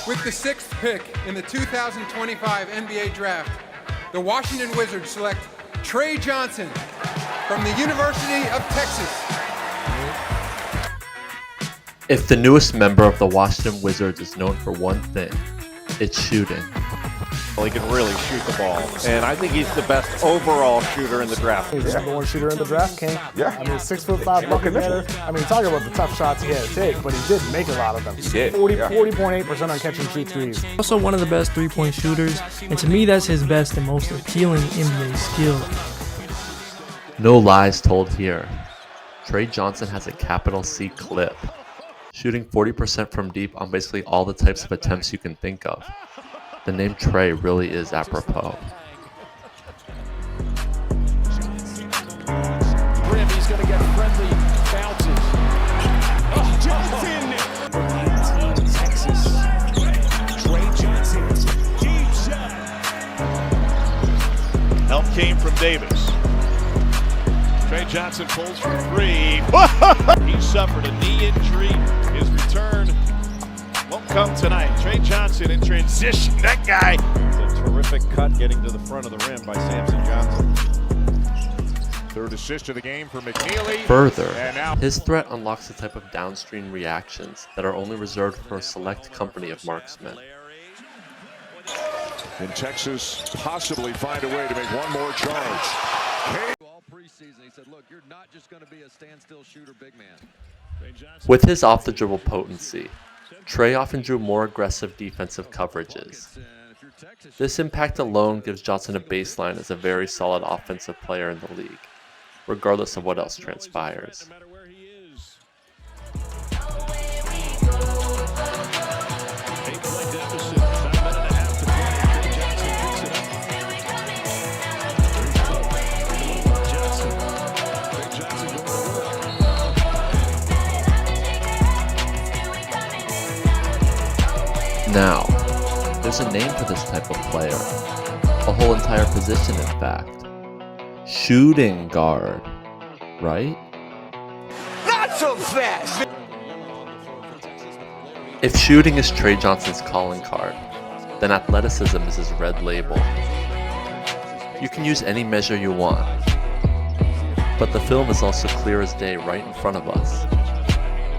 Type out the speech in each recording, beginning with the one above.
With the 6th pick in the 2025 NBA Draft, the Washington Wizards select Tre Johnson from the University of Texas. If the newest member of the Washington Wizards is known for one thing, it's shooting. He can really shoot the ball, and I think he's the best overall shooter in the draft. He's the number one shooter in the draft, King. Yeah. I mean, 6'5" bucket getter. I mean, talking about the tough shots he had to take, but he did make a lot of them. He did. 40.8% on catch and shoot threes. Also one of the best three-point shooters, and to me that's his best and most appealing NBA skill. No lies told here. Tre Johnson has a capital C clip, shooting 40% from deep on basically all the types of attempts you can think of. The name Tre really is apropos. Rim, he's going to get friendly bounces. Oh, Johnson! 19, Texas. Tre Johnson. Deep shot. Help came from Davis. Tre Johnson pulls from three. He suffered a knee injury. His return won't come tonight. Tre Johnson in transition. That guy. A terrific cut getting to the front of the rim by Samson Johnson. Third assist of the game for McNeely. Further, And now his threat unlocks the type of downstream reactions that are only reserved for a select company of marksmen. In Texas, possibly find a way to make one more charge. All preseason, he said, look, you're not just going to be a standstill shooter big man. With his off-the-dribble potency, Tre often drew more aggressive defensive coverages. This impact alone gives Johnson a baseline as a very solid offensive player in the league, regardless of what else transpires. Now, there's a name for this type of player. A whole entire position, in fact. Shooting guard. Right? Not so fast! If shooting is Tre Johnson's calling card, then athleticism is his red label. You can use any measure you want, but the film is also clear as day right in front of us.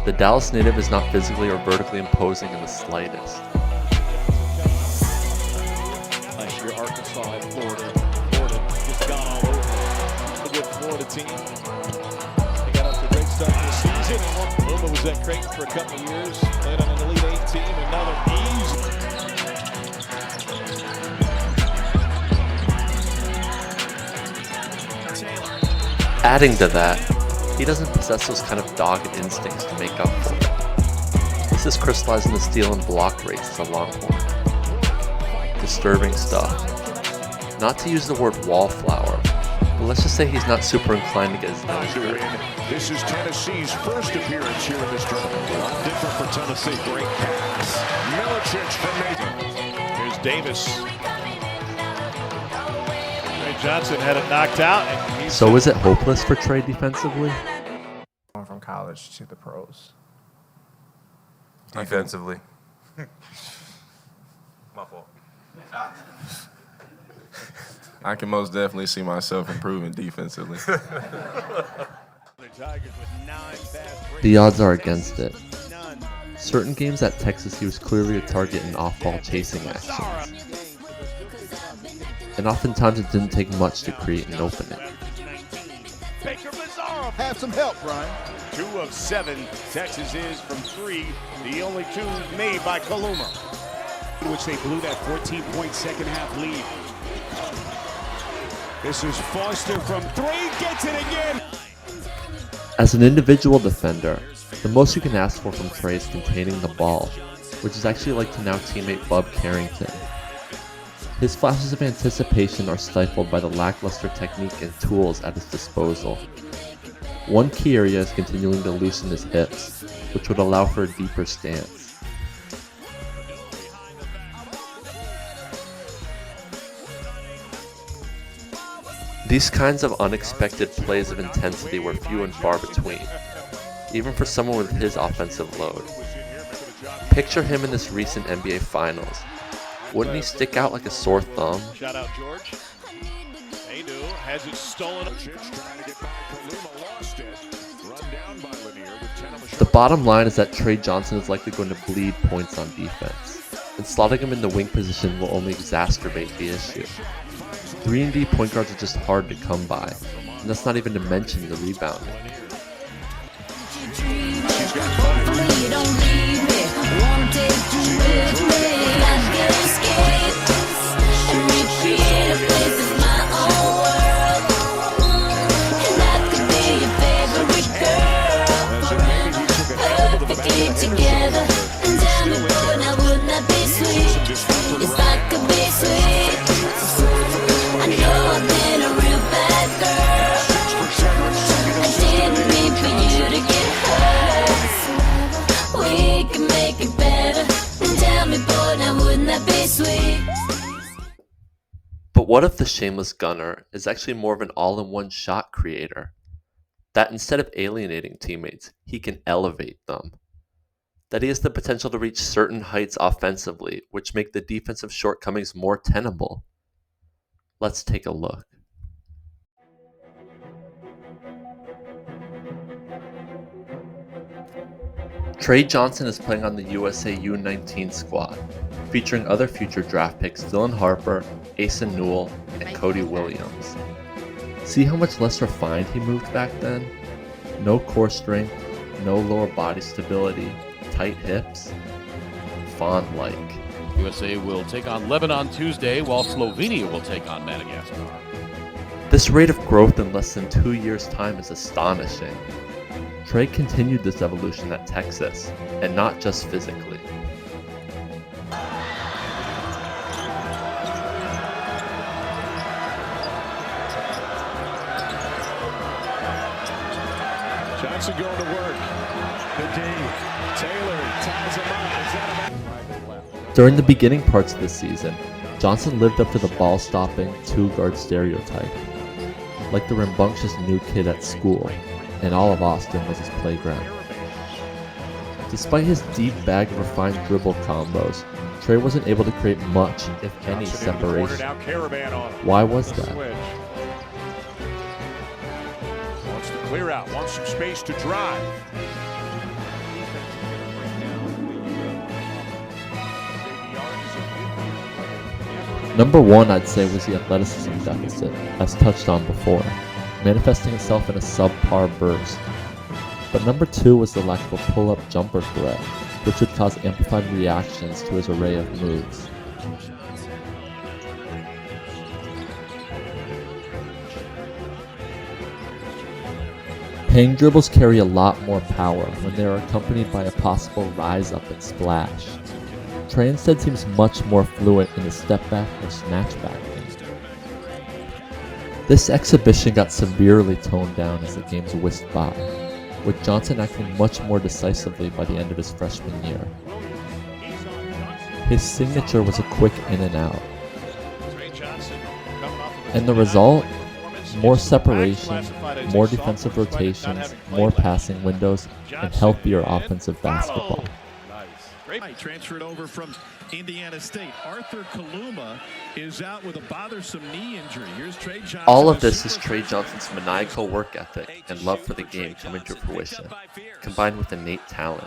The Dallas native is not physically or vertically imposing in the slightest. Last year, Arkansas had Florida. Florida just got all over the good Florida team. They got up to a great start to the season. And Luma was at Creighton for a couple of years. Played on an Elite 8 team. And now they're easy. Adding to that, he doesn't possess those kind of dogged instincts to make up for it. This is crystallized in the steal and block race as a Longhorn. Disturbing stuff. Not to use the word wallflower, but let's just say he's not super inclined to get his nose dirty. This is Tennessee's first appearance here in this tournament. A lot different for Tennessee. Great pass. Milicic from Nathan. Here's Davis. Tre Johnson had it knocked out. And So is it hopeless for Tre defensively? Going from college to the pros. Defensively. My fault. I can most definitely see myself improving defensively. The odds are against it. Certain games at Texas, he was clearly a target in off-ball chasing actions. And oftentimes it didn't take much to create an opening. Have some help, Brian. 2 of 7. Texas is from 3. The only 2 made by Kaluma. In which they blew that 14-point second-half lead. This is Foster from 3. Gets it again. As an individual defender, the most you can ask for from Tre is containing the ball, which is actually like to now teammate Bub Carrington. His flashes of anticipation are stifled by the lackluster technique and tools at his disposal. One key area is continuing to loosen his hips, which would allow for a deeper stance. These kinds of unexpected plays of intensity were few and far between, even for someone with his offensive load. picture him in this recent NBA Finals. Wouldn't he stick out like a sore thumb? Shout out George. Adu has it stolen. The bottom line is that Tre Johnson is likely going to bleed points on defense, and slotting him in the wing position will only exacerbate the issue. 3-and-D point guards are just hard to come by, and that's not even to mention the rebounding. Together and tell me, boy, now wouldn't that be sweet? If I could be sweet, I know I've been a real bad girl. I didn't mean for you to get hurt. We can make it better and tell me, boy, now wouldn't that be sweet? But what if the shameless gunner is actually more of an all-in-one shot creator? That instead of alienating teammates, he can elevate them. That he has the potential to reach certain heights offensively, which make the defensive shortcomings more tenable. Let's take a look. Tre Johnson is playing on the USA U19 squad, featuring other future draft picks Dylan Harper, Asa Newell, and Cody Williams. See how much less refined he moved back then? No core strength, no lower body stability, tight hips, fawn-like. USA will take on Lebanon Tuesday, while Slovenia will take on Madagascar. This rate of growth in less than 2 years' time is astonishing. Tre continued this evolution at Texas, and not just physically. Johnson going to work. The D. Taylor ties him up. During the beginning parts of the season, Johnson lived up to the ball-stopping, two-guard stereotype. Like the rambunctious new kid at school, and all of Austin was his playground. Despite his deep bag of refined dribble combos, Tre wasn't able to create much, if any, separation. Why was that? Wants to clear out, wants some space to drive. Number one, I'd say, was the athleticism deficit, as touched on before, manifesting itself in a subpar burst. But number two was the lack of a pull-up jumper threat, which would cause amplified reactions to his array of moves. Hang dribbles carry a lot more power when they are accompanied by a possible rise up and splash. Tre instead seems much more fluent in the step back or snatch back game. This exhibition got severely toned down as the games whisked by, with Johnson acting much more decisively by the end of his freshman year. His signature was a quick in and out. And the result? More separation, more defensive rotations, more passing windows, and healthier offensive basketball. Great. Transferred over from Indiana State. Arthur Kaluma is out with a bothersome knee injury. Here's Tre Johnson. All of this is Tre Johnson's maniacal work ethic and love for the game coming to fruition, combined with innate talent,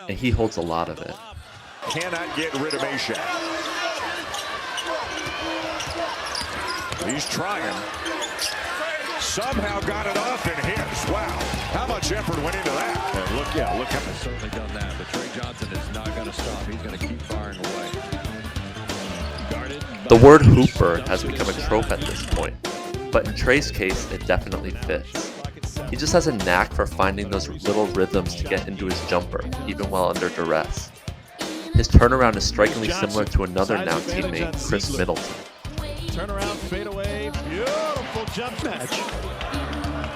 and he holds a lot of it. Cannot get rid of Mesha. He's trying. Somehow got it off and hits. Wow. How much effort went into that? And look how he's certainly done that. But Tre Johnson is not going to stop. He's going to keep firing away. The word hooper has become a trope at this point, but in Tre's case, it definitely fits. He just has a knack for finding those little rhythms to get into his jumper, even while under duress. His turnaround is strikingly similar to another now teammate, Chris Middleton. Turnaround, fadeaway, beautiful jump match.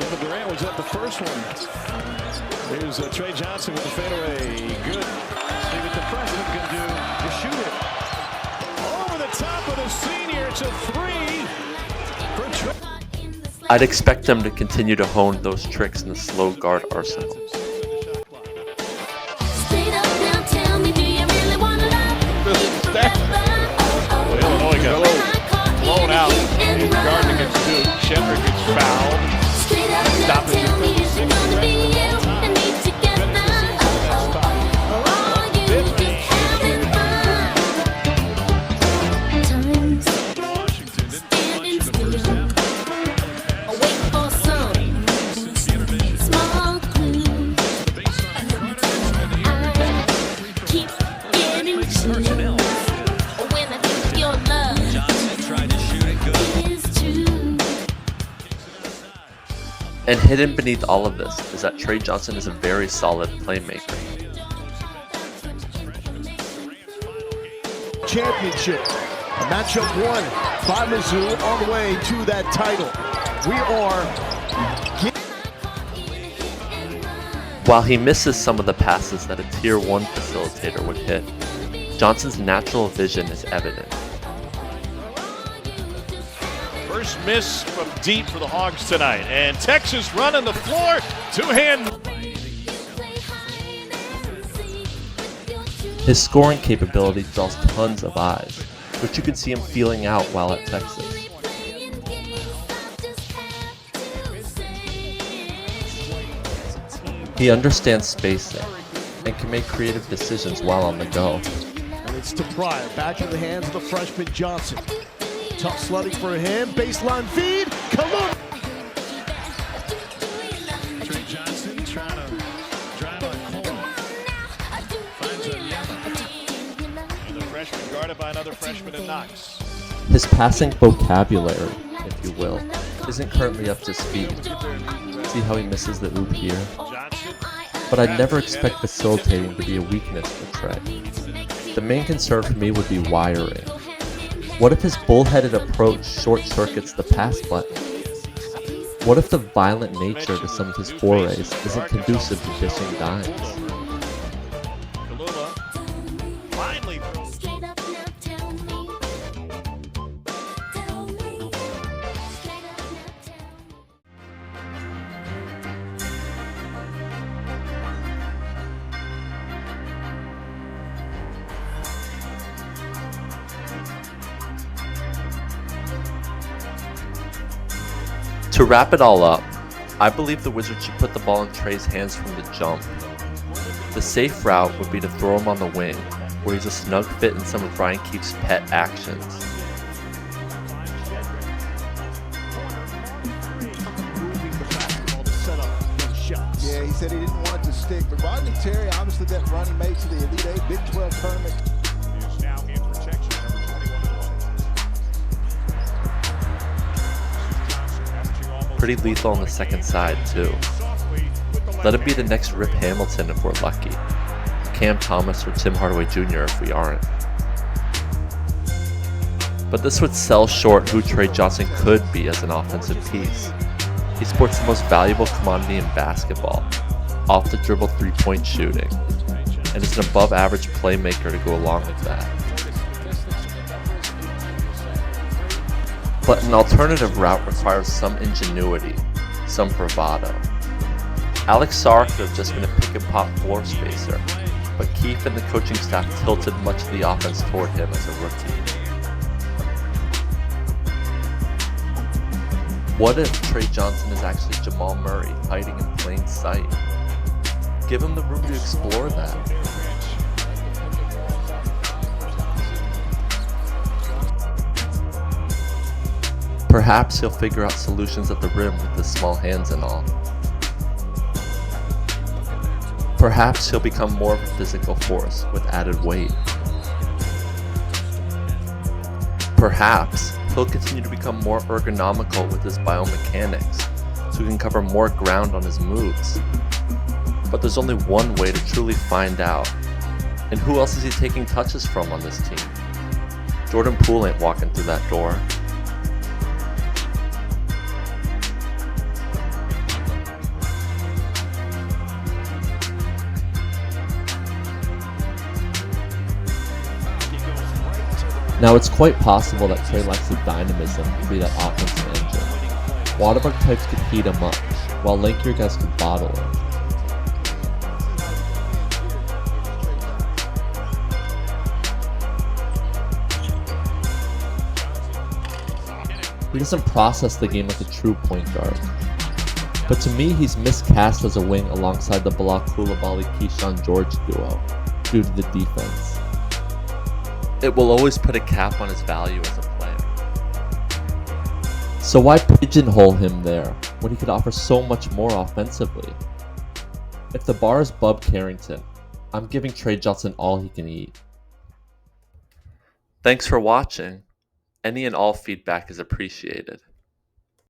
Kevin Durant was at the first one. Here's Tre Johnson with the fadeaway. Good. See what the president can do to shoot it. Over the top of the senior. It's a three for Tre. I'd expect them to continue to hone those tricks in the slow guard arsenal. Straight up now, tell me, do you really true. When I think your love is true. And hidden beneath all of this is that Tre Johnson is a very solid playmaker. Championship. Matchup won by Mizzou on the way to that title. We are... While he misses some of the passes that a Tier 1 facilitator would hit, Johnson's natural vision is evident. First miss from deep for the Hogs tonight. And Texas running the floor. Two-hand. His scoring capability draws tons of eyes, which you could see him feeling out while at Texas. He understands spacing and can make creative decisions while on the go. And it's to Pryor, back in the hands of the freshman Johnson. Tough sledding for him, baseline feed, come on! Tre Johnson trying to drive on Cole. Finds a yellow. And the freshman guarded by another freshman in Knox. His passing vocabulary, if you will, isn't currently up to speed. See how he misses the oop here? But I'd never expect facilitating to be a weakness for Tre. The main concern for me would be wiring. What if his bullheaded approach short-circuits the pass button? What if the violent nature to some of his forays isn't conducive to dishing dimes? Finally. To wrap it all up, I believe the Wizards should put the ball in Tre's hands from the jump. The safe route would be to throw him on the wing, where he's a snug fit in some of Brian Keefe's pet actions. Yeah, he said he didn't want it to stick, but Rodney Terry, obviously that run he made to the Elite Eight Big 12 tournament. Is now in protection, number 21. Pretty lethal on the second side too. Let it be the next Rip Hamilton if we're lucky. Cam Thomas or Tim Hardaway Jr. if we aren't. But this would sell short who Tre Johnson could be as an offensive piece. He sports the most valuable commodity in basketball, off the dribble three-point shooting, and is an above average playmaker to go along with that. But an alternative route requires some ingenuity, some bravado. Alex Sarr could have just been a pick and pop floor spacer, but Keefe and the coaching staff tilted much of the offense toward him as a rookie. What if Tre Johnson is actually Jamal Murray hiding in plain sight? Give him the room to explore that. Perhaps he'll figure out solutions at the rim with his small hands and all. Perhaps he'll become more of a physical force with added weight. Perhaps he'll continue to become more ergonomical with his biomechanics, so he can cover more ground on his moves. But there's only one way to truly find out. And who else is he taking touches from on this team? Jordan Poole ain't walking through that door. Now it's quite possible that Tre lacks the dynamism to be that offensive engine. Waterbuck types could heat him up, while lankier guys could bottle him. He doesn't process the game like a true point guard. But to me, he's miscast as a wing alongside the Bilal Coulibaly-Keyshawn George duo, due to the defense. It will always put a cap on his value as a player. So why pigeonhole him there, when he could offer so much more offensively? If the bar is Bub Carrington, I'm giving Tre Johnson all he can eat. Thanks for watching. Any and all feedback is appreciated.